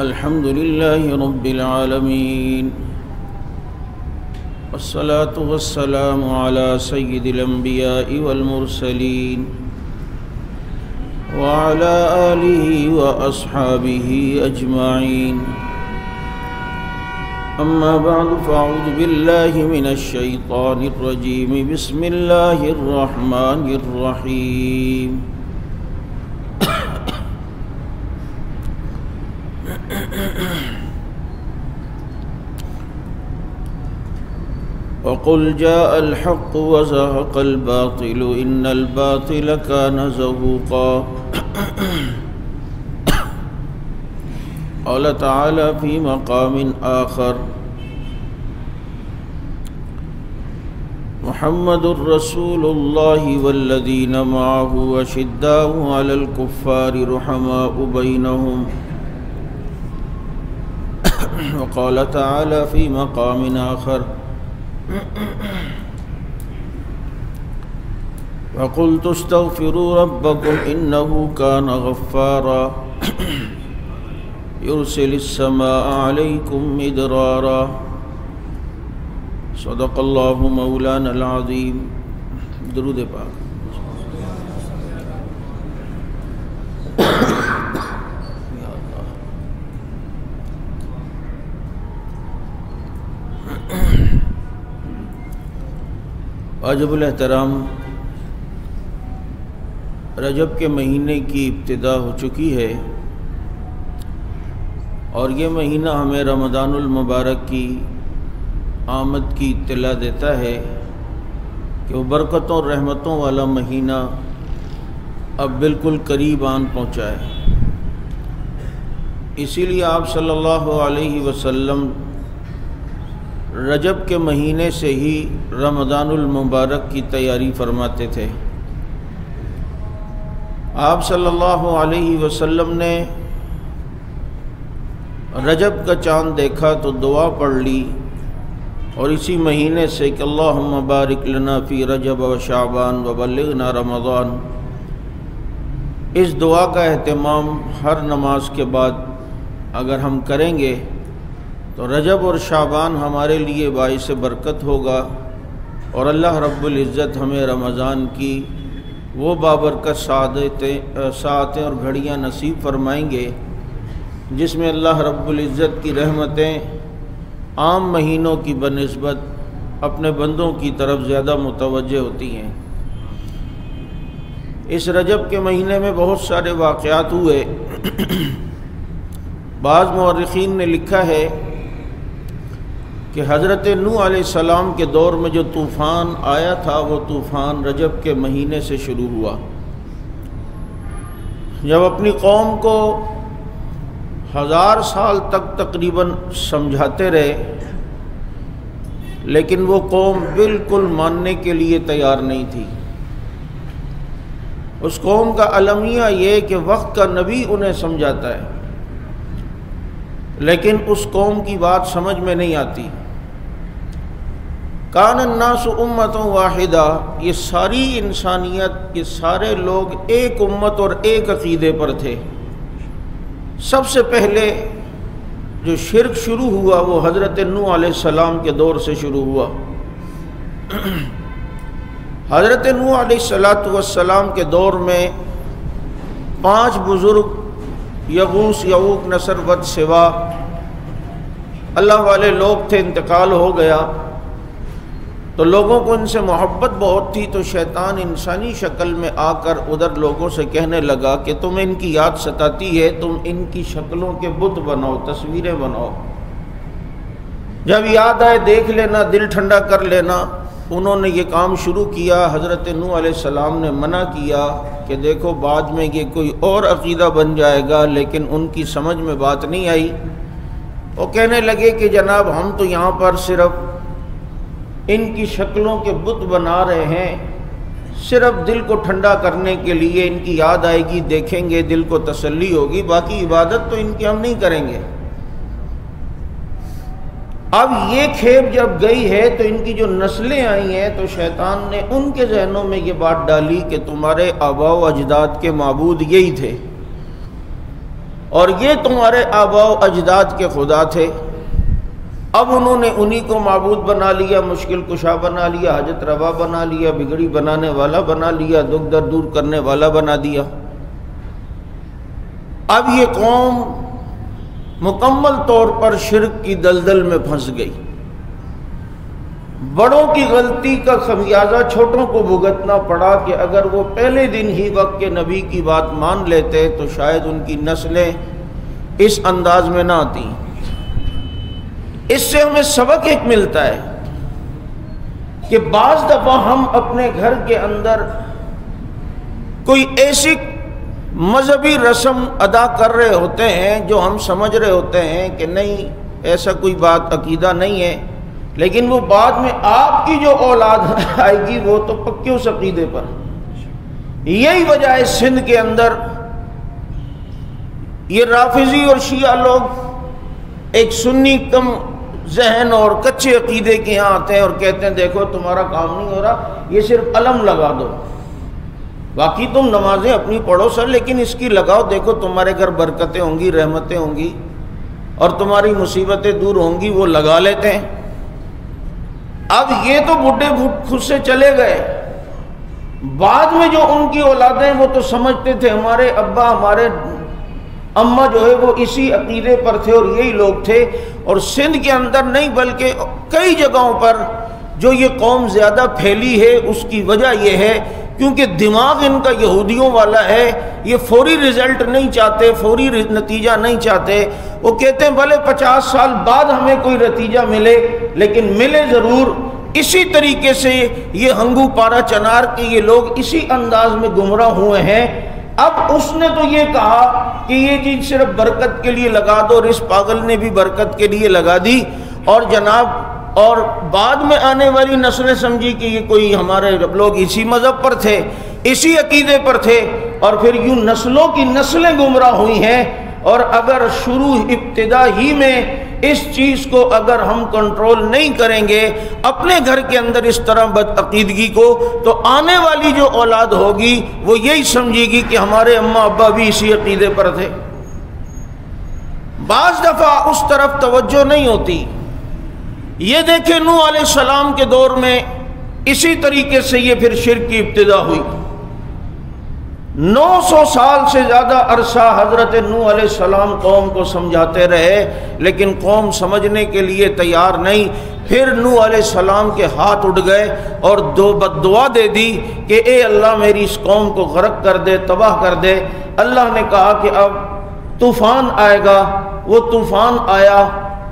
الحمد لله رب العالمين، والصلاة والسلام على سيد الأنبياء والمرسلين وعلى آله وأصحابه أجمعين. أما بعد، فأعوذ بالله من الشيطان الرجيم. بسم الله الرحمن الرحيم. وقل جاء الحق وزهق الباطل إن الباطل كان زهوقا. قال تعالى في مقام آخر: محمد رسول الله والذين معه أشداء على الكفار رحماء بينهم. وقال تعالى في مقام آخر: وقلت استغفروا ربكم إنه كان غفارا يرسل السماء عليكم مدرارا. صدق الله مولانا العظيم. درود پاک. واجب الاحترام، رجب کے مہینے کی ابتدا ہو چکی ہے اور یہ مہینہ ہمیں رمضان المبارک کی آمد کی اطلاع دیتا ہے کہ وہ برکتوں اور رحمتوں والا مہینہ اب بالکل قریب آن پہنچا ہے. اسی لیے آپ صلی اللہ علیہ وسلم رجب کے مہینے سے ہی رمضان المبارک کی تیاری فرماتے تھے. آپ صلی اللہ علیہ وسلم نے رجب کا چاند دیکھا تو دعا پڑھ لی، اور اسی مہینے سے کہ اللہم بارک لنا فی رجب و شعبان و بلغنا رمضان، اس دعا کا اہتمام ہر نماز کے بعد اگر ہم کریں گے تو رجب اور شعبان ہمارے لیے باعث برکت ہوگا، اور اللہ رب العزت ہمیں رمضان کی وہ بابرکت ساعتیں اور گھڑیاں نصیب فرمائیں گے جس میں اللہ رب العزت کی رحمتیں عام مہینوں کی بنسبت اپنے بندوں کی طرف زیادہ متوجہ ہوتی ہیں. اس رجب کے مہینے میں بہت سارے واقعات ہوئے. بعض مورخین نے لکھا ہے کہ حضرت نوح علیہ السلام کے دور میں جو طوفان آیا تھا وہ طوفان رجب کے مہینے سے شروع ہوا. جب اپنی قوم کو 1000 سال تک تقریباً سمجھاتے رہے، لیکن وہ قوم بالکل ماننے کے لیے تیار نہیں تھی. اس قوم کا المیہ یہ کہ وقت کا نبی انہیں سمجھاتا ہے، لیکن اس قوم کی بات سمجھ میں نہیں آتی. کان الناس امۃ واحدہ، یہ ساری انسانیت، یہ سارے لوگ ایک امت اور ایک عقیدے پر تھے. سب سے پہلے جو شرک شروع ہوا وہ حضرت نوح علیہ السلام کے دور سے شروع ہوا. حضرت نوح علیہ السلام کے دور میں 5 بزرگ یغوث، یعوق، نصر، ود، سوا اللہ والے لوگ تھے. انتقال ہو گیا تو لوگوں کو ان سے محبت بہت تھی، تو شیطان انسانی شکل میں آ کر ادھر لوگوں سے کہنے لگا کہ تمہیں ان کی یاد ستاتی ہے، تم ان کی شکلوں کے بت بناؤ، تصویریں بناؤ، جب یاد آئے دیکھ لینا، دل ٹھنڈا کر لینا. انہوں نے یہ کام شروع کیا. حضرت نوح علیہ السلام نے منع کیا کہ دیکھو بعد میں یہ کوئی اور عقیدہ بن جائے گا، لیکن ان کی سمجھ میں بات نہیں آئی. وہ کہنے لگے کہ جناب ہم تو یہاں پر صرف ان کی شکلوں کے بت بنا رہے ہیں، صرف دل کو ٹھنڈا کرنے کے لیے. ان کی یاد آئے گی، دیکھیں گے، دل کو تسلی ہوگی، باقی عبادت تو ان کی ہم نہیں کریں گے. اب یہ کھیپ جب گئی ہے تو ان کی جو نسلیں آئی ہیں تو شیطان نے ان کے ذہنوں میں یہ بات ڈالی کہ تمہارے آباء و اجداد کے معبود یہی تھے. اور یہ تمہارے آباء و اجداد کے خدا تھے، اب انہوں نے انہی کو معبود بنا لیا، مشکل کشا بنا لیا، حاجت روا بنا لیا، بگڑی بنانے والا بنا لیا، دکھ درد دور کرنے والا بنا دیا۔ اب یہ قوم مکمل طور پر شرک کی دلدل میں پھنس گئی۔ بڑوں کی غلطی کا خمیازہ چھوٹوں کو بھگتنا پڑا کہ اگر وہ پہلے دن ہی وقت کے نبی کی بات مان لیتے تو شاید ان کی نسلیں اس انداز میں نہ آتی۔ اس سے ہمیں سبق ایک ملتا ہے کہ بعض دفعہ ہم اپنے گھر کے اندر کوئی ایسی مذہبی رسم ادا کر رہے ہوتے ہیں جو ہم سمجھ رہے ہوتے ہیں کہ نہیں ایسا کوئی بات عقیدہ نہیں ہے، لیکن وہ بعد میں آپ کی جو اولاد آئے گی وہ تو پکے اس عقیدے پر۔ یہی وجہ ہے سندھ کے اندر یہ رافضی اور شیعہ لوگ ایک سنی کم ذہن اور کچے عقیدے کے یہاں آتے ہیں اور کہتے ہیں دیکھو تمہارا کام نہیں ہو رہا، یہ صرف علم لگا دو، باقی تم نمازیں اپنی پڑھو سر، لیکن اس کی لگاؤ، دیکھو تمہارے گھر برکتیں ہوں گی، رحمتیں ہوں گی اور تمہاری مصیبتیں دور ہوں گی، وہ لگا لیتے ہیں۔ اب یہ تو بڈھے خود سے چلے گئے، بعد میں جو ان کی اولادیں وہ تو سمجھتے تھے ہمارے ابا ہمارے اماں جو ہے وہ اسی عقیدے پر تھے اور یہی لوگ تھے۔ اور سندھ کے اندر نہیں بلکہ کئی جگہوں پر جو یہ قوم زیادہ پھیلی ہے اس کی وجہ یہ ہے کیونکہ دماغ ان کا یہودیوں والا ہے، یہ فوری رزلٹ نہیں چاہتے، فوری نتیجہ نہیں چاہتے۔ وہ کہتے ہیں بھلے 50 سال بعد ہمیں کوئی نتیجہ ملے لیکن ملے ضرور۔ اسی طریقے سے یہ ہنگو پارا چنار کے یہ لوگ اسی انداز میں گمراہ ہوئے ہیں۔ اب اس نے تو یہ کہا کہ یہ چیز صرف برکت کے لیے لگا دو، اور اس پاگل نے بھی برکت کے لیے لگا دی، اور جناب اور بعد میں آنے والی نسلیں سمجھی کہ یہ کوئی ہمارے لوگ اسی مذہب پر تھے، اسی عقیدے پر تھے، اور پھر یوں نسلوں کی نسلیں گمراہ ہوئی ہیں۔ اور اگر شروع ابتدا ہی میں اس چیز کو اگر ہم کنٹرول نہیں کریں گے اپنے گھر کے اندر اس طرح بد عقیدگی کو، تو آنے والی جو اولاد ہوگی وہ یہی سمجھے گی کہ ہمارے اماں ابا بھی اسی عقیدے پر تھے۔ بعض دفعہ اس طرف توجہ نہیں ہوتی۔ یہ دیکھیں نوح علیہ السلام کے دور میں اسی طریقے سے یہ پھر شرک کی ابتدا ہوئی۔ 900 سال سے زیادہ عرصہ حضرت نوح علیہ السلام قوم کو سمجھاتے رہے لیکن قوم سمجھنے کے لیے تیار نہیں۔ پھر نوح علیہ السلام کے ہاتھ اٹھ گئے اور بد دعا دے دی کہ اے اللہ میری اس قوم کو غرق کر دے، تباہ کر دے۔ اللہ نے کہا کہ اب طوفان آئے گا۔ وہ طوفان آیا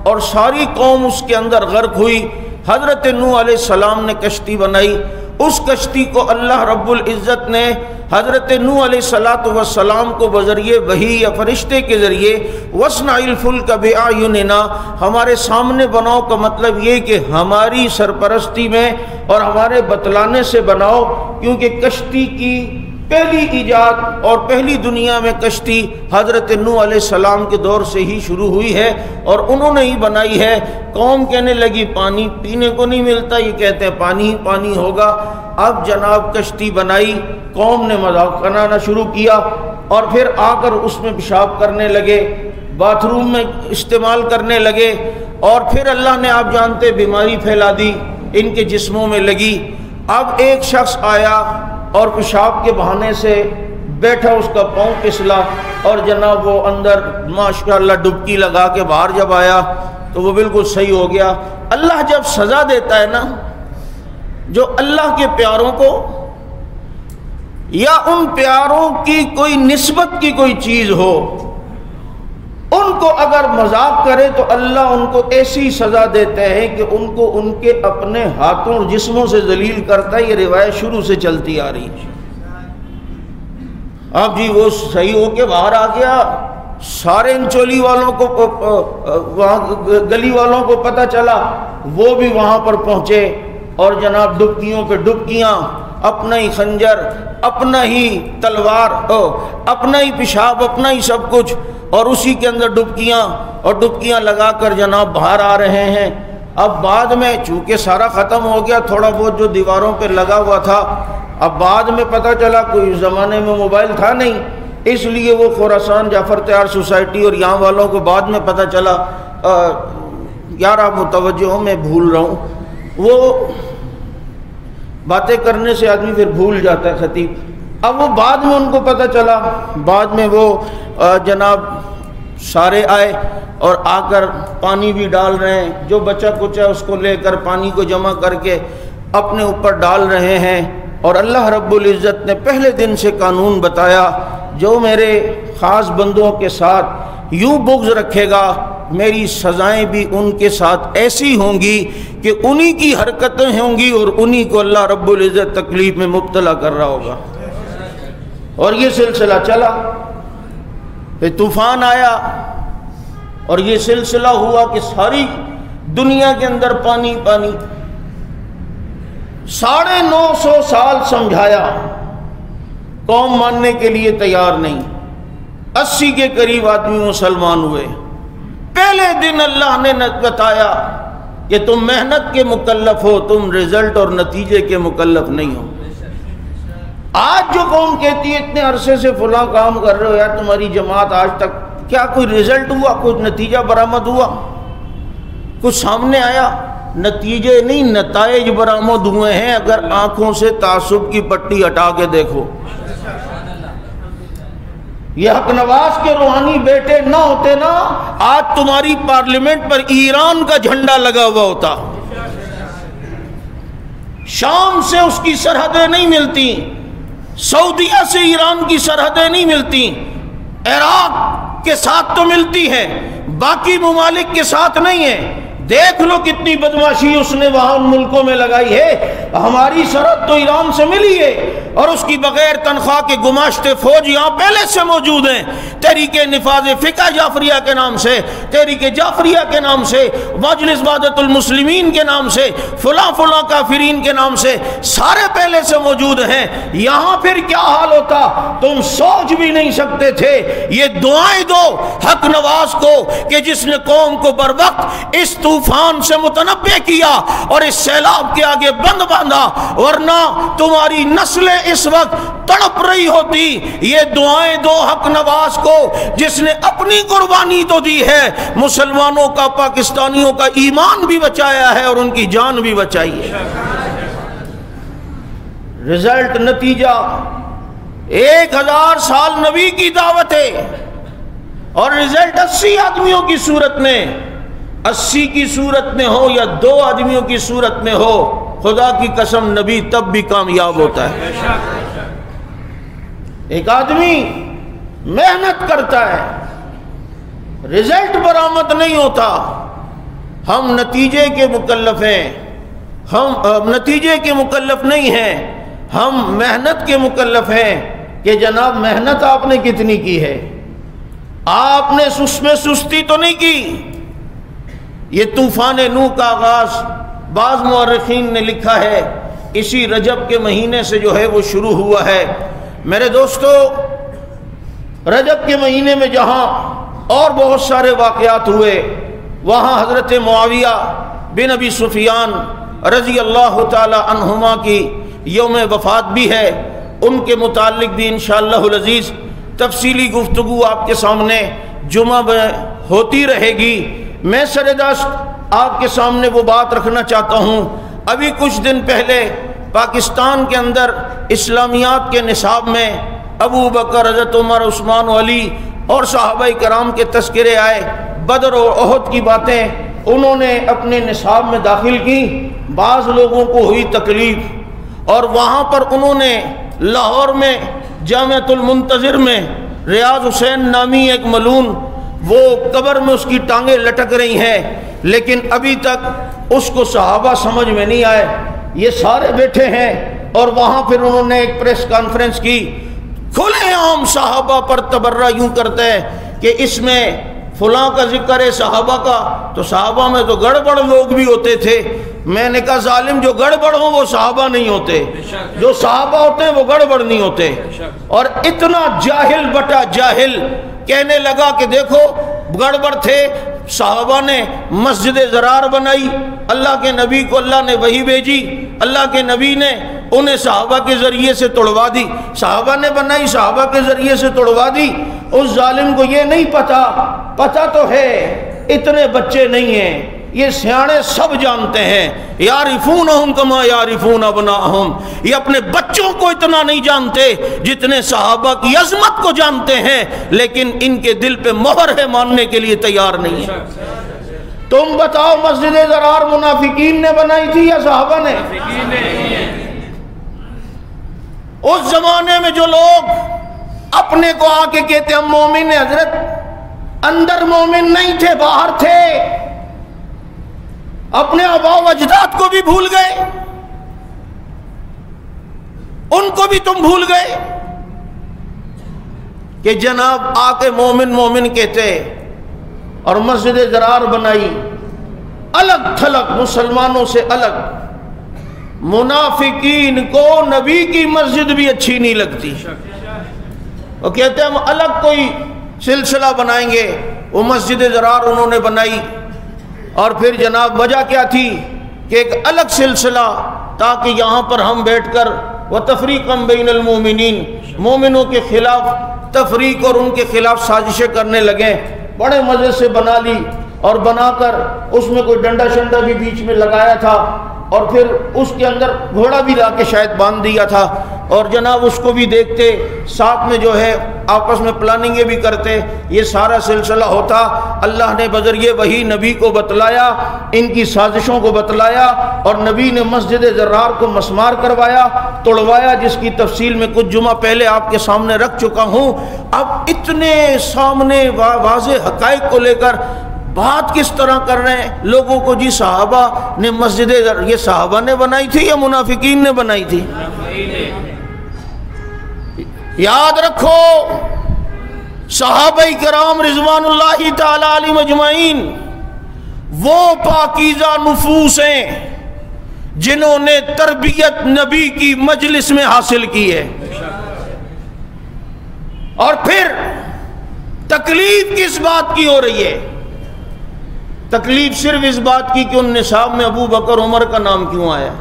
اور ساری قوم اس کے اندر غرق ہوئی۔ حضرت نوح علیہ السلام نے کشتی بنائی، اس کشتی کو اللہ رب العزت نے حضرت نوح علیہ السلام کو بذریعے وحی یا فرشتے کے ذریعے وَاصْنَعِ الْفُلْكَ بِأَعْيُنِنَا ہمارے سامنے بناؤ کا مطلب یہ کہ ہماری سرپرستی میں اور ہمارے بتلانے سے بناؤ، کیونکہ کشتی کی پہلی ایجاد اور پہلی دنیا میں کشتی حضرت نوح علیہ السلام کے دور سے ہی شروع ہوئی ہے اور انہوں نے ہی بنائی ہے۔ قوم کہنے لگی پانی پینے کو نہیں ملتا، یہ کہتے ہیں پانی ہی پانی ہوگا۔ اب جناب کشتی بنائی، قوم نے مذاق بنانا شروع کیا اور پھر آ کر اس میں پیشاب کرنے لگے، باتھ روم میں استعمال کرنے لگے، اور پھر اللہ نے آپ جانتے بیماری پھیلا دی، ان کے جسموں میں لگی۔ اب ایک شخص آیا اور پیشاب کے بہانے سے بیٹھا، اس کا پاؤں پھسلا اور جناب وہ اندر ماشاءاللہ ڈبکی لگا کے باہر جب آیا تو وہ بالکل صحیح ہو گیا۔ اللہ جب سزا دیتا ہے نا، جو اللہ کے پیاروں کو یا ان پیاروں کی کوئی نسبت کی کوئی چیز ہو ان کو اگر مذاق کرے تو اللہ ان کو ایسی سزا دیتے ہیں کہ ان کو ان کے اپنے ہاتھوں اور جسموں سے ذلیل کرتا ہے۔ یہ روایت شروع سے چلتی آ رہی ہے۔ اب جی وہ صحیح ہو کے باہر آ گیا، سارے انچولی والوں کو وہاں گلی والوں کو پتہ چلا، وہ بھی وہاں پر پہنچے اور جناب ڈبکیوں پہ ڈبکیاں، اپنا ہی خنجر، اپنا ہی تلوار، اپنا ہی پیشاب، اپنا ہی سب کچھ، اور اسی کے اندر ڈبکیاں لگا کر جناب باہر آ رہے ہیں۔ اب بعد میں چونکہ سارا ختم ہو گیا، تھوڑا بہت جو دیواروں پہ لگا ہوا تھا، اب بعد میں پتہ چلا، کوئی زمانے میں موبائل تھا نہیں، اس لیے وہ خراسان جعفر تیار سوسائٹی اور یہاں والوں کو بعد میں پتہ چلا، یار آپ متوجہ ہو، میں بھول رہا ہوں، وہ باتیں کرنے سے آدمی پھر بھول جاتا ہے خطیب۔ اب وہ بعد میں ان کو پتہ چلا، بعد میں وہ جناب سارے آئے اور آ کر پانی بھی ڈال رہے ہیں، جو بچہ کچھ ہے اس کو لے کر پانی کو جمع کر کے اپنے اوپر ڈال رہے ہیں۔ اور اللہ رب العزت نے پہلے دن سے قانون بتایا، جو میرے خاص بندوں کے ساتھ یوں بغض رکھے گا، میری سزائیں بھی ان کے ساتھ ایسی ہوں گی کہ انہی کی حرکتیں ہوں گی اور انہی کو اللہ رب العزت تکلیف میں مبتلا کر رہا ہوگا۔ اور یہ سلسلہ چلا، پھر طوفان آیا اور یہ سلسلہ ہوا کہ ساری دنیا کے اندر پانی پانی۔ 950 سال سمجھایا، قوم ماننے کے لیے تیار نہیں۔ 80 کے قریب آدمی مسلمان ہوئے۔ پہلے دن اللہ نے بتایا کہ تم محنت کے مکلف ہو، تم رزلٹ اور نتیجے کے مکلف نہیں ہو۔ آج جو قوم کہتی ہے اتنے عرصے سے فلاں کام کر رہے ہو، یار تمہاری جماعت آج تک کیا کوئی رزلٹ ہوا، کوئی نتیجہ برآمد ہوا، کچھ سامنے آیا؟ نتیجے نہیں، نتائج برآمد ہوئے ہیں۔ اگر آنکھوں سے تعصب کی پٹی ہٹا کے دیکھو، یہ حق نواز کے روحانی بیٹے نہ ہوتے نا، آج تمہاری پارلیمنٹ پر ایران کا جھنڈا لگا ہوا ہوتا۔ شام سے اس کی سرحدیں نہیں ملتی، سعودیہ سے ایران کی سرحدیں نہیں ملتی، عراق کے ساتھ تو ملتی ہیں، باقی ممالک کے ساتھ نہیں ہیں۔ دیکھ لو کتنی بدماشی اس نے وہاں ان ملکوں میں لگائی ہے۔ ہماری سرحد تو ایران سے ملی ہے اور اس کی بغیر تنخواہ کے گماشتے فوج یہاں پہلے سے موجود ہیں، تحریک نفاذ فقہ جعفریہ کے نام سے، تحریک جعفریہ کے نام سے، مجلس وحدت المسلمین کے نام سے، فلاں فلاں کافرین کے نام سے، سارے پہلے سے موجود ہیں۔ یہاں پھر کیا حال ہوتا تم سوچ بھی نہیں سکتے تھے۔ یہ دعائیں دو حق نواز کو کہ جس نے قوم کو بر وقت اس طوفان سے متنبع کیا اور اس سیلاب کے آگے بند باندھا، ورنہ تمہاری نسلیں اس وقت تڑپ رہی ہوتی۔ یہ دعائیں دو حق نواز کو جس نے اپنی قربانی تو دی ہے، مسلمانوں کا، پاکستانیوں کا ایمان بھی بچایا ہے اور ان کی جان بھی بچائی ہے۔ رزلٹ، نتیجہ 1000 سال نبی کی دعوت ہے اور رزلٹ 80 آدمیوں کی صورت میں، 80 کی صورت میں ہو یا 2 آدمیوں کی صورت میں ہو، خدا کی قسم نبی تب بھی کامیاب ہوتا ہے۔ ایک آدمی محنت کرتا ہے، رزلٹ برآمد نہیں ہوتا، ہم نتیجے کے مکلف ہیں، ہم نتیجے کے مکلف نہیں ہیں، ہم محنت کے مکلف ہیں کہ جناب محنت آپ نے کتنی کی ہے، آپ نے اس میں سستی تو نہیں کی۔ یہ طوفان نوح کا آغاز بعض مورخین نے لکھا ہے اسی رجب کے مہینے سے جو ہے وہ شروع ہوا ہے۔ میرے دوستو، رجب کے مہینے میں جہاں اور بہت سارے واقعات ہوئے، وہاں حضرت معاویہ بن ابی سفیان رضی اللہ تعالی عنہما کی یوم وفات بھی ہے، ان کے متعلق بھی انشاءاللہ العزیز تفصیلی گفتگو آپ کے سامنے جمعہ میں ہوتی رہے گی۔ میں سردست آپ کے سامنے وہ بات رکھنا چاہتا ہوں، ابھی کچھ دن پہلے پاکستان کے اندر اسلامیات کے نصاب میں ابو بکر، حضرت عمر، عثمان و علی اور صحابہ کرام کے تذکرے آئے، بدر اور احد کی باتیں انہوں نے اپنے نصاب میں داخل کی۔ بعض لوگوں کو ہوئی تکلیف اور وہاں پر انہوں نے لاہور میں جامعۃ المنتظر میں ریاض حسین نامی ایک ملون، وہ قبر میں اس کی ٹانگیں لٹک رہی ہیں، لیکن ابھی تک اس کو صحابہ سمجھ میں نہیں آئے۔ یہ سارے بیٹھے ہیں اور وہاں پھر انہوں نے ایک پریس کانفرنس کی، کھلے عام صحابہ پر تبرہ یوں کرتے ہیں کہ اس میں فلاں کا ذکر ہے صحابہ کا، تو صحابہ میں تو گڑبڑ لوگ بھی ہوتے تھے۔ میں نے کہا ظالم، جو گڑبڑ ہوں وہ صحابہ نہیں ہوتے، جو صحابہ ہوتے ہیں وہ گڑبڑ نہیں ہوتے۔ اور اتنا جاہل بٹا جاہل کہنے لگا کہ دیکھو گڑبڑ تھے، صحابہ نے مسجد زرار بنائی، اللہ کے نبی کو اللہ نے وحی بھیجی، اللہ کے نبی نے انہیں صحابہ کے ذریعے سے توڑوا دی، صحابہ نے بنائی، صحابہ کے ذریعے سے توڑوا دی۔ اس ظالم کو یہ نہیں پتا تو ہے اتنے بچے نہیں ہیں، یہ سیانے سب جانتے ہیں، یعرفونہم کما یعرفون ابناءہم، یہ اپنے بچوں کو اتنا نہیں جانتے جتنے صحابہ کی عظمت کو جانتے ہیں، لیکن ان کے دل پہ مہر ہے، ماننے کے لیے تیار نہیں ہے۔ تم بتاؤ مسجد ضرار منافقین نے بنائی تھی یا صحابہ نے؟ اس زمانے میں جو لوگ اپنے کو آ کے کہتے ہم مومن ہیں، حضرت اندر مومن نہیں تھے، باہر تھے، اپنے آباء و اجداد کو بھی بھول گئے، ان کو بھی تم بھول گئے کہ جناب آ کے مومن مومن کہتے، اور مسجد ضرار بنائی الگ تھلگ مسلمانوں سے الگ۔ منافقین کو نبی کی مسجد بھی اچھی نہیں لگتی، وہ کہتے ہیں ہم الگ کوئی سلسلہ بنائیں گے۔ وہ مسجد ضرار انہوں نے بنائی، اور پھر جناب وجہ کیا تھی کہ ایک الگ سلسلہ، تاکہ یہاں پر ہم بیٹھ کر وَتَفْرِيقًا بَيْنَ الْمُؤْمِنِينَ، مومنوں کے خلاف تفریق اور ان کے خلاف سازشیں کرنے لگے۔ بڑے مزے سے بنا لی، اور بنا کر اس میں کوئی ڈنڈا شنڈا بھی بیچ میں لگایا تھا، اور پھر اس کے اندر گھوڑا بھی لا کے شاید باندھ دیا تھا، اور جناب اس کو بھی دیکھتے، ساتھ میں جو ہے آپس میں پلاننگیں بھی کرتے۔ یہ سارا سلسلہ ہوتا، اللہ نے بذریعہ وحی نبی کو بتلایا، ان کی سازشوں کو بتلایا، اور نبی نے مسجد ضرار کو مسمار کروایا، توڑوایا، جس کی تفصیل میں کچھ جمعہ پہلے آپ کے سامنے رکھ چکا ہوں۔ اب اتنے سامنے واضح حقائق کو لے کر بات کس طرح کر رہے ہیں لوگوں کو؟ جی صحابہ نے مسجد، یہ صحابہ نے بنائی تھی یا منافقین نے بنائی تھی؟ یاد رکھو صحابہ کرام رضوان اللہ تعالی علیہم اجمعین وہ پاکیزہ نفوس ہیں جنہوں نے تربیت نبی کی مجلس میں حاصل کی ہے۔ اور پھر تکلیف کس بات کی ہو رہی ہے؟ تکلیف صرف اس بات کی کہ ان نصاب میں ابو بکر عمر کا نام کیوں آیا،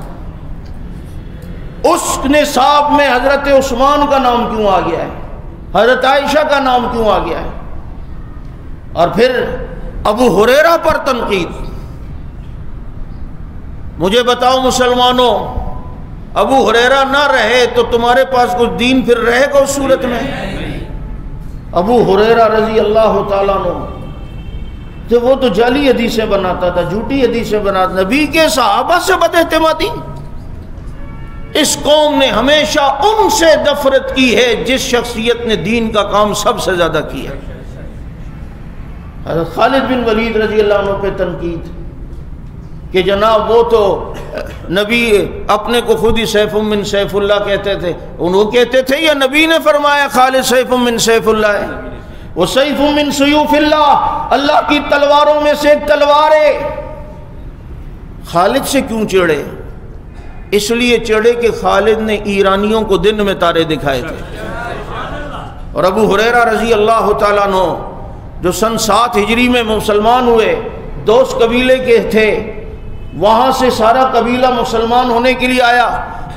اس نصاب میں حضرت عثمان کا نام کیوں آ گیا ہے، حضرت عائشہ کا نام کیوں آ گیا ہے۔ اور پھر ابو ہریرہ پر تنقید۔ مجھے بتاؤ مسلمانوں، ابو ہریرہ نہ رہے تو تمہارے پاس کچھ دین پھر رہے گا اس صورت میں؟ ابو ہریرہ رضی اللہ تعالیٰ عنہ کہ وہ تو جعلی حدیثیں بناتا تھا، جھوٹی حدیثیں بناتا، نبی کے صحابہ سے بد اعتمادی۔ اس قوم نے ہمیشہ ان سے نفرت کی ہے جس شخصیت نے دین کا کام سب سے زیادہ کیا۔ حضرت خالد بن ولید رضی اللہ عنہ پہ تنقید کہ جناب وہ تو نبی اپنے کو خود ہی سیف من سیف اللہ کہتے تھے، انہوں کہتے تھے یا نبی نے فرمایا خالد سیف من سیف اللہ ہے؟ وہ سیف من سیوف اللہ، اللہ کی تلواروں میں سے ایک تلوار ہے۔ خالد سے کیوں چڑھے؟ اس لیے چڑھے کہ خالد نے ایرانیوں کو دن میں تارے دکھائے تھے۔ اور ابو ہریرہ رضی اللہ تعالیٰ عنہ جو سن 7 ہجری میں مسلمان ہوئے، دوس قبیلے کے تھے، وہاں سے سارا قبیلہ مسلمان ہونے کے لیے آیا۔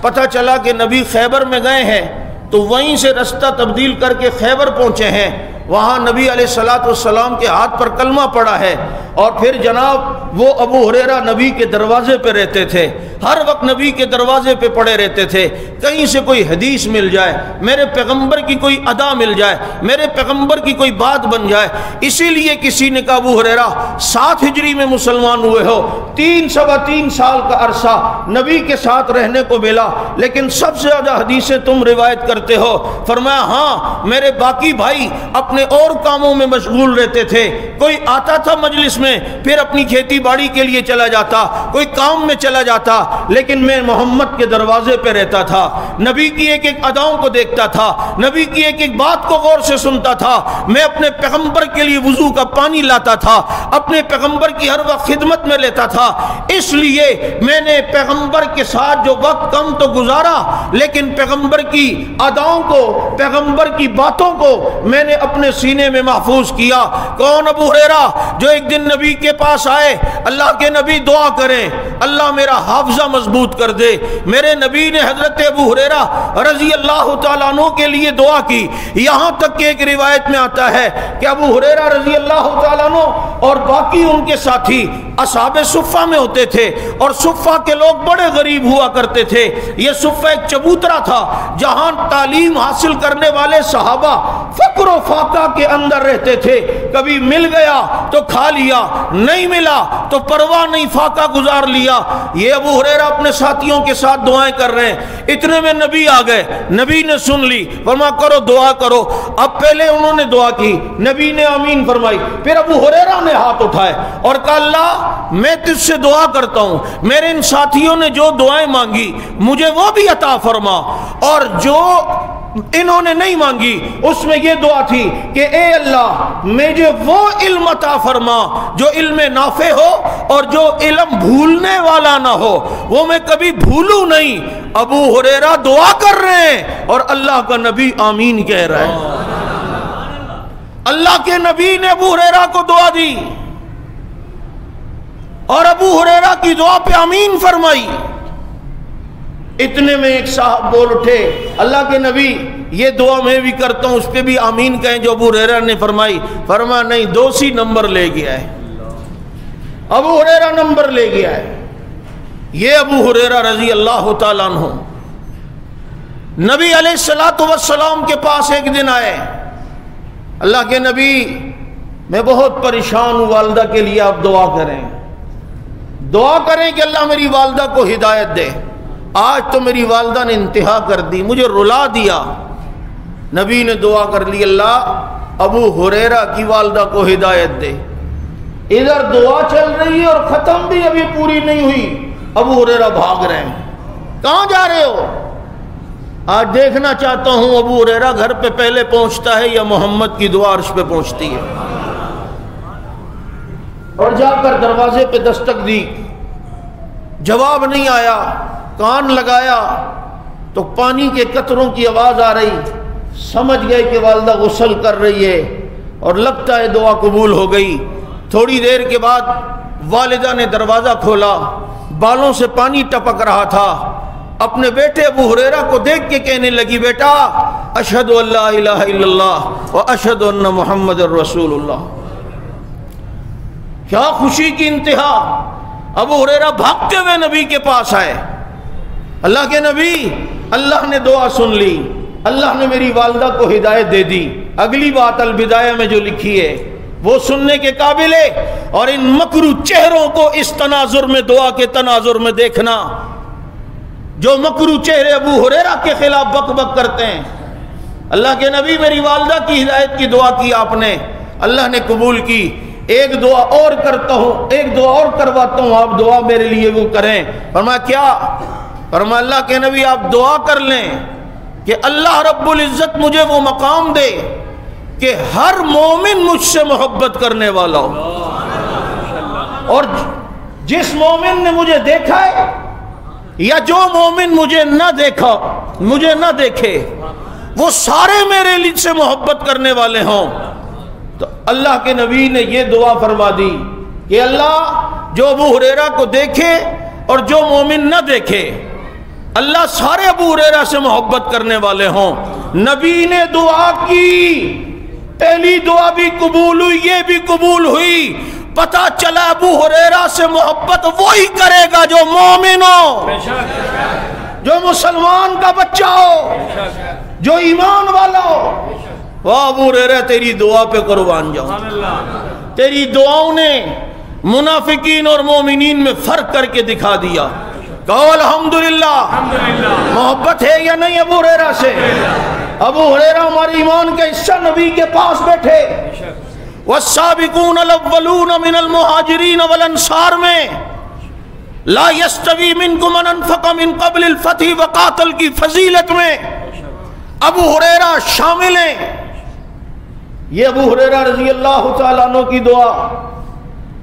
پتہ چلا کہ نبی خیبر میں گئے ہیں، تو وہیں سے رستہ تبدیل کر کے خیبر پہنچے ہیں۔ وہاں نبی علیہ الصلوۃ والسلام کے ہاتھ پر کلمہ پڑا ہے، اور پھر جناب وہ ابو ہریرہ نبی کے دروازے پہ رہتے تھے، ہر وقت نبی کے دروازے پہ پڑے رہتے تھے۔ کہیں سے کوئی حدیث مل جائے، میرے پیغمبر کی کوئی ادا مل جائے، میرے پیغمبر کی کوئی بات بن جائے۔ اسی لیے کسی نے کہا ابو ہریرہ 7 ہجری میں مسلمان ہوئے ہو، 3 سال کا عرصہ نبی کے ساتھ رہنے کو ملا، لیکن سب سے زیادہ حدیثیں تم روایت کرتے ہو۔ فرمایا ہاں، میرے باقی بھائی اپنے اور کاموں میں مشغول رہتے تھے، کوئی آتا تھا مجلس میں پھر اپنی کھیتی باڑی کے لیے چلا جاتا، کوئی کام میں چلا جاتا، لیکن میں محمد کے دروازے پہ رہتا تھا، نبی کی ایک ایک اداؤں کو دیکھتا تھا، نبی کی ایک ایک بات کو غور سے سنتا تھا۔ میں اپنے پیغمبر کے لیے وضو کا پانی لاتا تھا، اپنے پیغمبر کی ہر وقت خدمت میں لیتا تھا۔ اس لیے میں نے پیغمبر کے ساتھ جو وقت کم تو گزارا، لیکن پیغمبر کی اداؤں کو، پیغمبر کی باتوں کو میں نے اپنے سینے میں محفوظ کیا۔ کون؟ ابو ہریرہ، جو ایک دن نبی کے پاس آئے، اللہ کے نبی دعا کریں اللہ میرا حافظ معاوضہ مضبوط کر دے۔ میرے نبی نے حضرت ابو ہریرہ رضی اللہ تعالیٰ عنہ کے لیے دعا کی، یہاں تک کہ ایک روایت میں آتا ہے کہ ابو ہریرہ رضی اللہ تعالیٰ عنہ اور باقی ان کے ساتھی اصحاب صفہ میں ہوتے تھے، اور صفہ کے لوگ بڑے غریب ہوا کرتے تھے۔ یہ صفہ ایک چبوترا تھا جہاں تعلیم حاصل کرنے والے صحابہ فقر و فاقہ کے اندر رہتے تھے، کبھی مل گیا تو کھا لیا، نہیں ملا تو پرواہ نہیں، فاقہ گزار لیا۔ یہ ابو ہریرہ اپنے ساتھیوں کے ساتھ دعائیں کر رہے ہیں، اتنے میں نبی آ گئے، نبی نے سن لی، فرمایا کرو دعا کرو۔ اب پہلے انہوں نے دعا کی، نبی نے آمین فرمائی، پھر ابو ہریرہ نے ہاتھ اٹھائے اور کہا اللہ میں تجھ سے دعا کرتا ہوں، میرے ان ساتھیوں نے جو دعائیں مانگی مجھے وہ بھی عطا فرما، اور جو انہوں نے نہیں مانگی اس میں یہ دعا تھی کہ اے اللہ مجھے وہ علم عطا فرما جو علم نافع ہو اور جو علم بھولنے والا نہ ہو، وہ میں کبھی بھولوں نہیں۔ ابو ہریرہ دعا کر رہے ہیں اور اللہ کا نبی آمین کہہ رہا ہے۔ اللہ کے نبی نے ابو ہریرہ کو دعا دی اور ابو ہریرہ کی دعا پہ آمین فرمائی۔ اتنے میں ایک صاحب بول اٹھے، اللہ کے نبی یہ دعا میں بھی کرتا ہوں، اس پہ بھی آمین کہیں جو ابو ہریرہ نے فرمائی۔ فرمایا نہیں، دوسری نمبر لے گیا ہے، ابو ہریرہ نمبر لے گیا ہے۔ یہ ابو ہریرہ رضی اللہ تعالیٰ عنہ نبی علیہ الصلوۃ والسلام کے پاس ایک دن آئے، اللہ کے نبی میں بہت پریشان ہوں، والدہ کے لیے آپ دعا کریں، دعا کریں کہ اللہ میری والدہ کو ہدایت دے، آج تو میری والدہ نے انتہا کر دی، مجھے رلا دیا۔ نبی نے دعا کر لی، اللہ ابو ہریرہ کی والدہ کو ہدایت دے۔ ادھر دعا چل رہی ہے اور ختم بھی ابھی پوری نہیں ہوئی، ابو ہریرہ بھاگ رہے ہیں، کہاں جا رہے ہو؟ آج دیکھنا چاہتا ہوں ابو ہریرہ گھر پہ پہلے پہنچتا ہے یا محمد کی دعا عرش پہ پہنچتی ہے۔ اور جا کر دروازے پہ دستک دی، جواب نہیں آیا، کان لگایا تو پانی کے قطروں کی آواز آ رہی، سمجھ گئے کہ والدہ غسل کر رہی ہے اور لگتا ہے دعا قبول ہو گئی۔ تھوڑی دیر کے بعد والدہ نے دروازہ کھولا، بالوں سے پانی ٹپک رہا تھا، اپنے بیٹے ابو ہریرہ کو دیکھ کے کہنے لگی، بیٹا اشہد ان لا الہ الا اللہ و اشہد ان محمد رسول اللہ۔ کیا خوشی کی انتہا! ابو ہریرہ بھاگتے ہوئے نبی کے پاس آئے، اللہ کے نبی اللہ نے دعا سن لی، اللہ نے میری والدہ کو ہدایت دے دی۔ اگلی بات البدایہ میں جو لکھی ہے وہ سننے کے قابل ہے، اور ان مکرو چہروں کو اس تناظر میں، دعا کے تناظر میں دیکھنا، جو مکرو چہرے ابو ہریرہ کے خلاف بک بک کرتے ہیں۔ اللہ کے نبی میری والدہ کی ہدایت کی دعا کی آپ نے، اللہ نے قبول کی، ایک دعا اور کرتا ہوں، ایک دعا اور کرواتا ہوں، آپ دعا میرے لیے وہ کریں۔ فرمایا کیا؟ فرمایا اللہ کے نبی آپ دعا کر لیں کہ اللہ رب العزت مجھے وہ مقام دے کہ ہر مومن مجھ سے محبت کرنے والا ہو، اور جس مومن نے مجھے دیکھا ہے یا جو مومن مجھے نہ دیکھا، مجھے نہ دیکھے، وہ سارے میرے لیے سے محبت کرنے والے ہوں۔ تو اللہ کے نبی نے یہ دعا فرما دی کہ اللہ جو ابو ہریرہ کو دیکھے اور جو مومن نہ دیکھے، اللہ سارے ابو ہریرہ سے محبت کرنے والے ہوں۔ نبی نے دعا کی، پہلی دعا بھی قبول ہوئی، یہ بھی قبول ہوئی۔ پتہ چلا ابو ہریرہ سے محبت وہی کرے گا جو مومن ہو، جو مسلمان کا بچہ ہو، جو ایمان والا ہو۔ واہ ابو ہریرہ تیری دعا پہ قربان جاؤں، تیری دعاؤں نے منافقین اور مومنین میں فرق کر کے دکھا دیا۔ کہو الحمدللہ، محبت ہے یا نہیں ابو ہریرہ سے؟ ابو ہریرہ ہمارے ایمان کا حصہ، نبی کے پاس بیٹھے۔ والسابقون الاولون من المہاجرین والانصار میں لا یستوی منکم من انفق من قبل الفتح وقاتل کی فضیلت میں ابو ہریرہ شامل ہیں۔ یہ ابو ہریرہ رضی اللہ تعالیٰ عنہ کی دعا،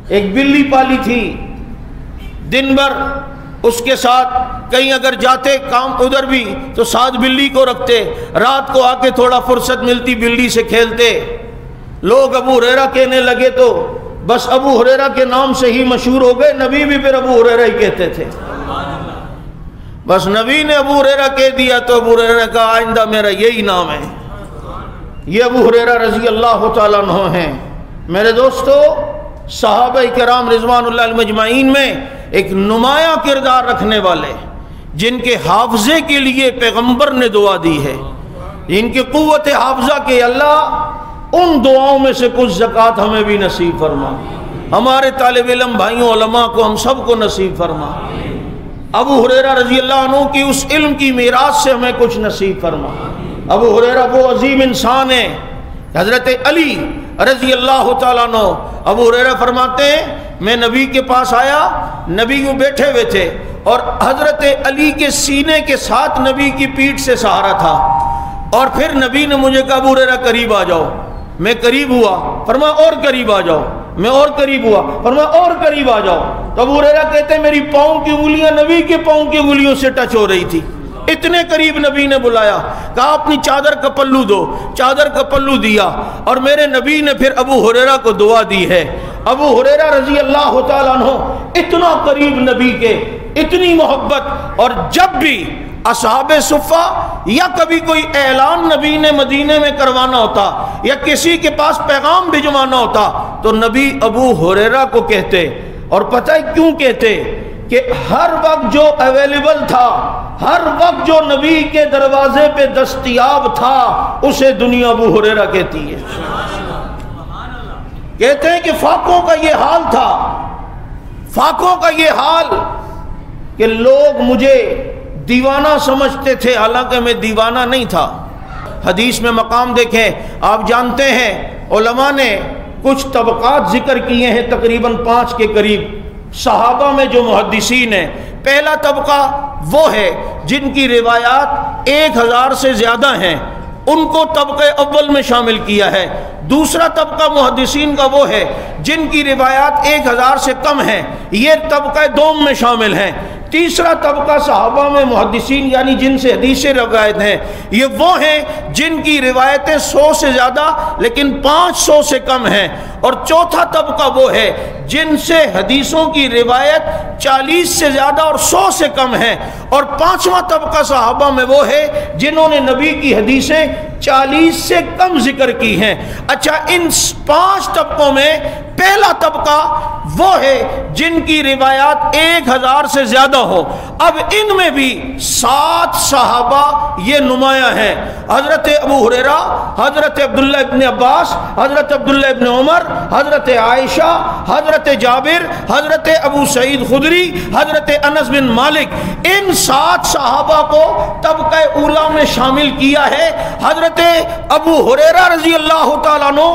ایک بلی پالی تھی، دن بھر اس کے ساتھ کہیں اگر جاتے کام ادھر بھی تو ساتھ بلی کو رکھتے، رات کو آ کے تھوڑا فرصت ملتی بلی سے کھیلتے۔ لوگ ابو ہریرہ کہنے لگے تو بس ابو ہریرہ کے نام سے ہی مشہور ہو گئے، نبی بھی پھر ابو ہریرہ ہی کہتے تھے۔ بس نبی نے ابو ہریرہ کہہ دیا تو ابو ہریرہ نے کہا آئندہ میرا یہی نام ہے۔ یہ ابو ہریرہ رضی اللہ تعالیٰ عنہ ہیں۔ میرے دوستو، صحابہ کرام رضوان اللہ علیہم اجمعین میں ایک نمایاں کردار رکھنے والے، جن کے حافظے کے لیے پیغمبر نے دعا دی ہے، جن کی قوت حافظہ کے اللہ ان دعاؤں میں سے کچھ زکوٰۃ ہمیں بھی نصیب فرما، ہمارے طالب علم بھائیوں علماء کو ہم سب کو نصیب فرما۔ ابو ہریرہ رضی اللہ عنہ کی اس علم کی میراث سے ہمیں کچھ نصیب فرما۔ ابو ہریرہ وہ عظیم انسان ہے، حضرت علی رضی اللہ تعالیٰ عنہ، ابو ہریرہ فرماتے ہیں میں نبی کے پاس آیا، نبی یوں بیٹھے ہوئے تھے اور حضرت علی کے سینے کے ساتھ نبی کی پیٹھ سے سہارا تھا، اور پھر نبی نے مجھے کہا ابو ہریرہ قریب آ جاؤ، میں قریب ہوا، فرمایا اور قریب آ جاؤ، میں اور قریب ہوا، فرمایا اور قریب آ جاؤ، تو ابو ہریرہ کہتے ہیں میری پاؤں کی انگلیاں نبی کے پاؤں کی انگلیوں سے ٹچ ہو رہی تھی، اتنے قریب نبی نے بلایا، کہا اپنی چادر کا پلو دو، چادر کا پلو دیا، اور میرے نبی نے پھر ابو ہریرہ کو دعا دی ہے۔ ابو ہریرہ رضی اللہ تعالیٰ عنہ اتنا قریب نبی کے، اتنی محبت، اور جب بھی اصحاب صفہ یا کبھی کوئی اعلان نبی نے مدینے میں کروانا ہوتا یا کسی کے پاس پیغام بھجوانا ہوتا تو نبی ابو ہریرہ کو کہتے، اور پتہ ہے کیوں کہتے؟ کہ ہر وقت جو اویلیبل تھا، ہر وقت جو نبی کے دروازے پہ دستیاب تھا، اسے دنیا ابو ہریرہ کہتی ہے۔ کہتے ہیں کہ فاقوں کا یہ حال تھا، فاقوں کا یہ حال کہ لوگ مجھے دیوانہ سمجھتے تھے، حالانکہ میں دیوانہ نہیں تھا۔ حدیث میں مقام دیکھیں، آپ جانتے ہیں علماء نے کچھ طبقات ذکر کیے ہیں، تقریباً 5 کے قریب صحابہ میں جو محدثین ہیں۔ پہلا طبقہ وہ ہے جن کی روایات 1000 سے زیادہ ہیں، ان کو طبقہ اول میں شامل کیا ہے۔ دوسرا طبقہ محدثین کا وہ ہے جن کی روایات 1000 سے کم ہیں، یہ طبقہ دوم میں شامل ہیں۔ تیسرا طبقہ صحابہ میں محدثین یعنی جن سے حدیث روایت ہیں، یہ وہ ہیں جن کی روایتیں 100 سے زیادہ لیکن 500 سے کم ہیں۔ اور چوتھا طبقہ وہ ہے جن سے حدیثوں کی روایت 40 سے زیادہ اور 100 سے کم ہیں۔ اور پانچواں طبقہ صحابہ میں وہ ہے جنہوں نے نبی کی حدیثیں 40 سے کم ذکر کی ہیں۔ اچھا، ان 5 طبقوں میں پہلا طبقہ وہ ہے جن کی روایات 1000 سے زیادہ ہو۔ اب ان میں بھی 7 صحابہ یہ نمایاں ہیں، حضرت ابو ہریرہ، حضرت عبداللہ ابن عباس، حضرت عبداللہ ابن عمر، حضرت عائشہ، حضرت جابر، حضرت ابو سعید خدری، حضرت انس بن مالک۔ ان 7 صحابہ کو طبقہ اولا میں شامل کیا ہے۔ حضرت ابو ہریرہ رضی اللہ تعالیٰ عنہ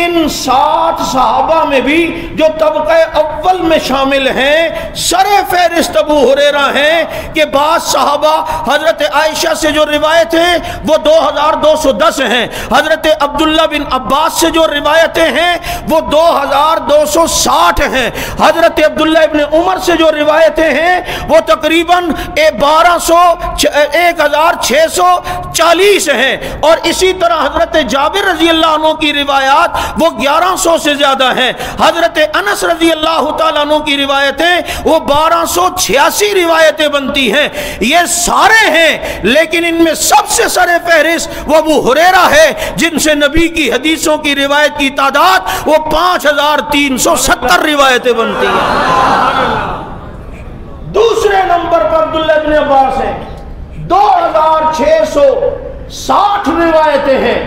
ان 7 صحابہ میں بھی جو طبقہ اول میں شامل ہیں، سر فہرست ابو ہریرہ ہیں کہ بعض صحابہ حضرت عائشہ سے جو روایت ہیں وہ 2210 ہیں، حضرت عبداللہ بن عباس سے جو روایتیں ہیں وہ 2260 ہیں، حضرت عبداللہ ابن عمر سے جو روایتیں ہیں وہ تقریباً 1640 ہیں، اور اسی طرح حضرت جابر رضی اللہ عنہ کی روایات وہ 1100 سے زیادہ ہیں، حضرت انس رضی اللہ تعالیٰ عنہ کی روایتیں وہ 1286 روایتیں بنتی ہیں۔ یہ سارے ہیں، لیکن ان میں سب سے سر فہرست وہ ابو ہریرہ ہے جن سے نبی کی حدیثوں کی روایت کی تعداد وہ 5370 روایتیں بنتی ہیں۔ دوسرے نمبر پر عبداللہ ابن عباس ہیں، 2660 روایتیں ہیں،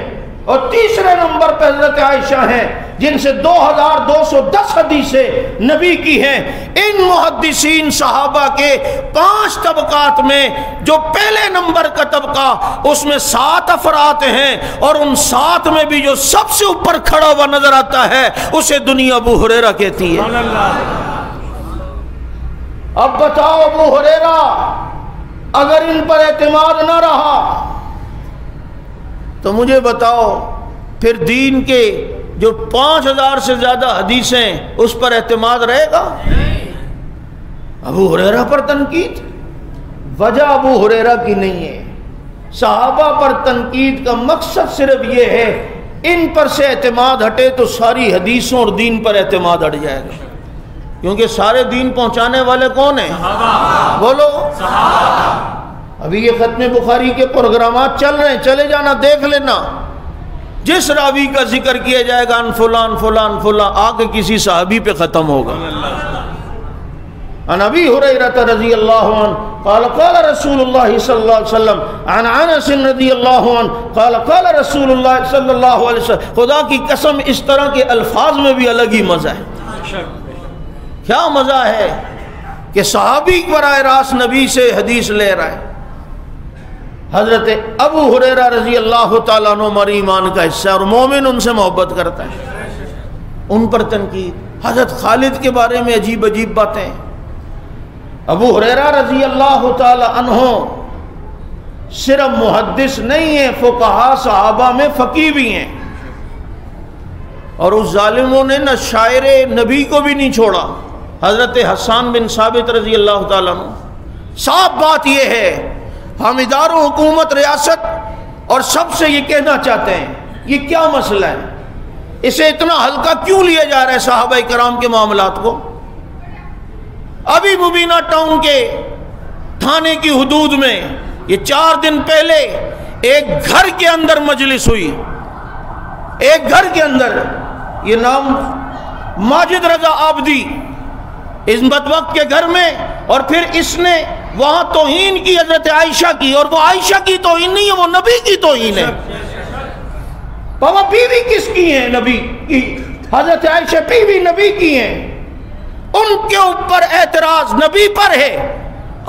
اور تیسرے نمبر پر حضرت عائشہ ہیں جن سے 2210 حدیثیں نبی کی ہیں۔ ان محدثین صحابہ کے 5 طبقات میں جو پہلے نمبر کا طبقہ اس میں 7 افراد ہیں، اور ان 7 میں بھی جو سب سے اوپر کھڑا ہوا نظر آتا ہے اسے دنیا ابو ہریرہ کہتی ہے۔ اب بتاؤ ابو ہریرہ اگر ان پر اعتماد نہ رہا تو مجھے بتاؤ پھر دین کے جو 5000 سے زیادہ حدیثیں اس پر اعتماد رہے گا؟ ابو ہریرہ پر تنقید، وجہ ابو ہریرہ کی نہیں ہے، صحابہ پر تنقید کا مقصد صرف یہ ہے ان پر سے اعتماد ہٹے تو ساری حدیثوں اور دین پر اعتماد ہٹ جائے گا۔ کیونکہ سارے دین پہنچانے والے کون ہیں؟ صحابہ. بولو صحابہ. ابھی یہ ختم بخاری کے پروگرامات چل رہے ہیں، چلے جانا دیکھ لینا. جس راوی کا ذکر کیا جائے گا ان فلان فلان فلان، آگے کسی صحابی پہ ختم ہوگا. عن ابی ہریرہ رضی اللہ عنہ قال قال رسول اللہ صلی اللہ علیہ وسلم عن انس رضی اللہ عنہ قال قال رسول اللہ صلی اللہ علیہ وسلم. خدا کی قسم اس طرح کے الفاظ میں بھی الگ ہی مزہ ہے. کیا مزہ ہے کہ صحابی براہ راست نبی سے حدیث لے رہا ہے. حضرت ابو ہریرہ رضی اللہ تعالیٰ عنہ ہمارے ایمان کا حصہ ہے اور مومن ان سے محبت کرتا ہے. ان پر تنقید. حضرت خالد کے بارے میں عجیب عجیب باتیں. ابو ہریرہ رضی اللہ تعالی عنہ صرف محدث نہیں ہیں، فقہاء صحابہ میں فقیہ بھی ہیں. اور اس ظالموں نے نہ شاعر نبی کو بھی نہیں چھوڑا. حضرت حسان بن ثابت رضی اللہ تعالیٰ عنہ. صاف بات یہ ہے، ہم اداروں حکومت ریاست اور سب سے یہ کہنا چاہتے ہیں یہ کیا مسئلہ ہے، اسے اتنا ہلکا کیوں لیا جا رہا ہے صحابہ کرام کے معاملات کو. ابھی مبینہ ٹاؤن کے تھانے کی حدود میں یہ 4 دن پہلے ایک گھر کے اندر مجلس ہوئی. ایک گھر کے اندر، یہ نام ماجد رضا عابدی، اس بدبخت کے گھر میں. اور پھر اس نے وہاں توہین کی حضرت عائشہ کی، اور وہ عائشہ کی توہین نہیں ہے، وہ نبی کی توہین ہے. بابا بیوی کس کی ہیں؟ نبی کی. حضرت عائشہ بیوی نبی کی ہیں. ان کے اوپر اعتراض نبی پر ہے.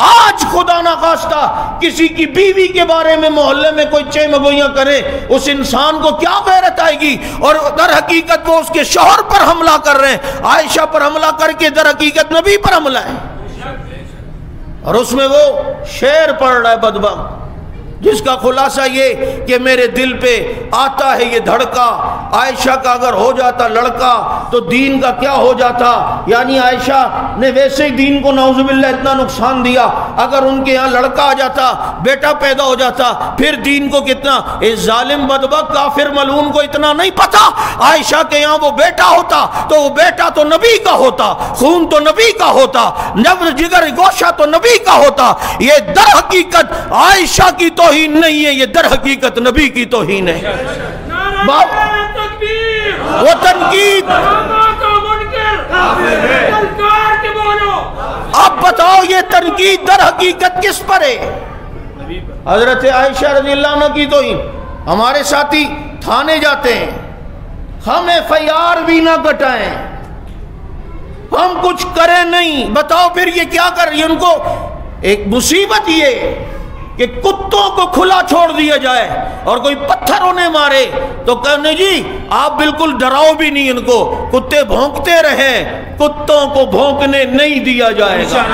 آج خدا نخواستہ کسی کی بیوی کے بارے میں محلے میں کوئی چیمگوئیاں کرے، اس انسان کو کیا غیرت آئے گی؟ اور در حقیقت وہ اس کے شوہر پر حملہ کر رہے ہیں، عائشہ پر حملہ کر کے در حقیقت نبی پر حملہ ہے. اور اس میں وہ شعر پڑھ رہا ہے بدبخت، جس کا خلاصہ یہ کہ میرے دل پہ آتا ہے یہ دھڑکا، عائشہ کا اگر ہو جاتا لڑکا تو دین کا کیا ہو جاتا. یعنی عائشہ نے ویسے ہی دین کو نعوذ باللہ اتنا نقصان دیا، اگر ان کے ہاں لڑکا آ جاتا، بیٹا پیدا ہو جاتا، پھر دین کو کتنا. اس ظالم بدبخت کافر ملعون کو اتنا نہیں پتا عائشہ کے یہاں وہ بیٹا ہوتا تو وہ بیٹا تو نبی کا ہوتا، خون تو نبی کا ہوتا، نبض جگر گوشہ تو نبی کا ہوتا. یہ در حقیقت عائشہ کی توہین نہیں ہے، یہ در حقیقت نبی کی توہین ہے. وہ تنقید. اب بتاؤ یہ تنقید در حقیقت کس پر ہے؟ حضرت عائشہ رضی اللہ عنہ کی توہین. ہمارے ساتھی تھانے جاتے ہیں، ہم FIR بھی نہ کٹائیں، ہم کچھ کریں نہیں. بتاؤ پھر یہ کیا کر رہی ہے؟ ان کو ایک مصیبت یہ کہ کتوں کو کھلا چھوڑ دیا جائے اور کوئی پتھر انہیں مارے تو کہنے جی آپ بالکل ڈراؤ بھی نہیں ان کو، کتے بھونکتے رہیں، کتوں کو بھونکنے نہیں دیا جائے گا.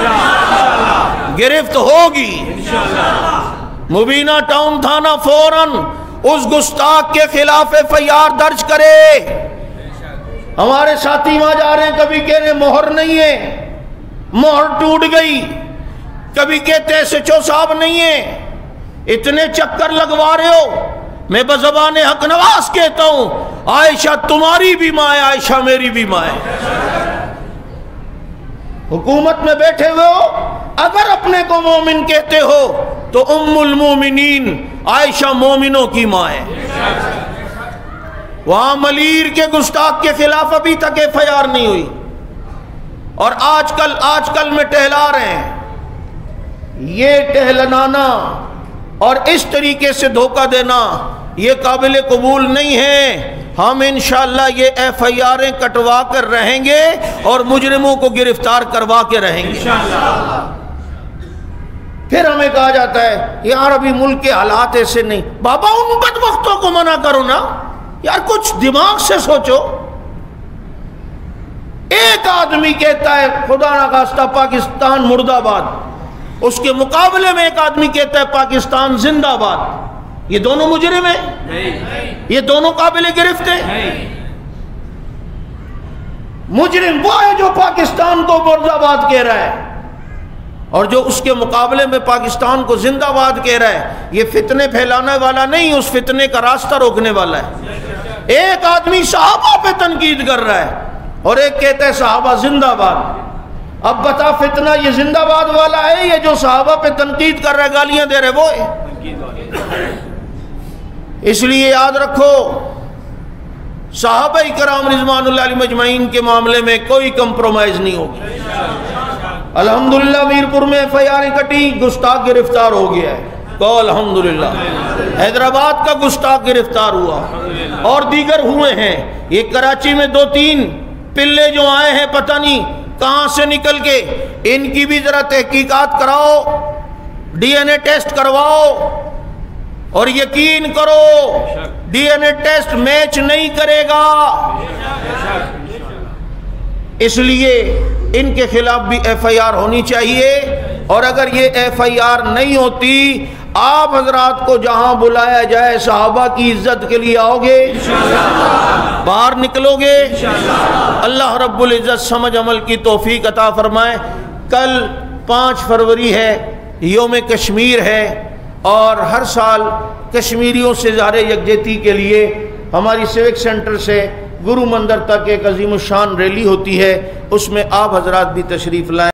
گرفت ہوگی. مبینہ ٹاؤن تھانہ فوراً اس گستاخ کے خلاف FIR درج کرے. ہمارے ساتھی وہاں جا رہے ہیں، کبھی کہہ رہے مہر نہیں ہے، مہر ٹوٹ گئی، کبھی کہتے ہیں SHO صاحب نہیں ہے. اتنے چکر لگوا رہے ہو. میں بزبان حق نواز کہتا ہوں عائشہ تمہاری بھی ماں ہے، عائشہ میری بھی ماں ہے. حکومت میں بیٹھے ہوئے ہو، اگر اپنے کو مومن کہتے ہو تو ام المومنین عائشہ مومنوں کی ماں ہے. وہاں ملیر کے گستاخ کے خلاف ابھی تک FIR نہیں ہوئی. اور آج کل میں ٹہلا رہے ہیں. یہ ٹہلنانا اور اس طریقے سے دھوکہ دینا یہ قابل قبول نہیں ہے. ہم انشاءاللہ یہ FIRیں کٹوا کر رہیں گے اور مجرموں کو گرفتار کروا کے رہیں گے. پھر ہمیں کہا جاتا ہے یار ابھی ملک کے حالات ایسے نہیں. بابا ان بدبختوں کو منع کرو نا یار، کچھ دماغ سے سوچو. ایک آدمی کہتا ہے خدا نخواستہ پاکستان مردہ باد، اس کے مقابلے میں ایک آدمی کہتا ہے پاکستان زندہ باد. یہ دونوں مجرم ہیں؟ یہ دونوں قابل گرفت ہیں؟ مجرم وہ ہے جو پاکستان کو مردہ باد کہہ رہا ہے اور جو اس کے مقابلے میں پاکستان کو زندہ باد کہہ رہا ہے. یہ فتنے پھیلانے والا نہیں، اس فتنے کا راستہ روکنے والا ہے. ایک آدمی صحابہ پہ تنقید کر رہا ہے اور ایک کہتا ہے صحابہ زندہ باد. اب بتا فتنہ یہ زندہ باد والا ہے، یہ جو صحابہ پہ تنقید کر رہے گالیاں دے رہے وہ ہے؟ اس لیے یاد رکھو صحابہ کرام رضوان اللہ علیہم اجمعین کے معاملے میں کوئی کمپرومائز نہیں ہوگی۔ الحمدللہ میرپور میں ایف آئی آریں کٹی، گستاخ گرفتار ہو گیا ہے، کہو الحمدللہ۔ حیدرآباد کا گستاخ گرفتار ہوا اور دیگر ہوئے ہیں۔ یہ کراچی میں 2-3 پلے جو آئے ہیں پتہ نہیں کہاں سے نکل کے، ان کی بھی ذرا تحقیقات کراؤ، ڈی این اے ٹیسٹ کرواؤ، اور یقین کرو D N A test match نہیں کرے گا۔ اس لیے ان کے خلاف بھی ایف آئی آر ہونی چاہیے، اور اگر یہ ایف آئی آر نہیں ہوتی، آپ حضرات کو جہاں بلایا جائے صحابہ کی عزت کے لیے آؤ گے، باہر نکلو گے۔ اللہ رب العزت سمجھ عمل کی توفیق عطا فرمائے۔ کل 5 فروری ہے، یوم کشمیر ہے، اور ہر سال کشمیریوں سے اظہار یکجہتی کے لیے ہماری سیوک سینٹر سے گرو مندر تک ایک عظیم الشان ریلی ہوتی ہے، اس میں آپ حضرات بھی تشریف لائیں۔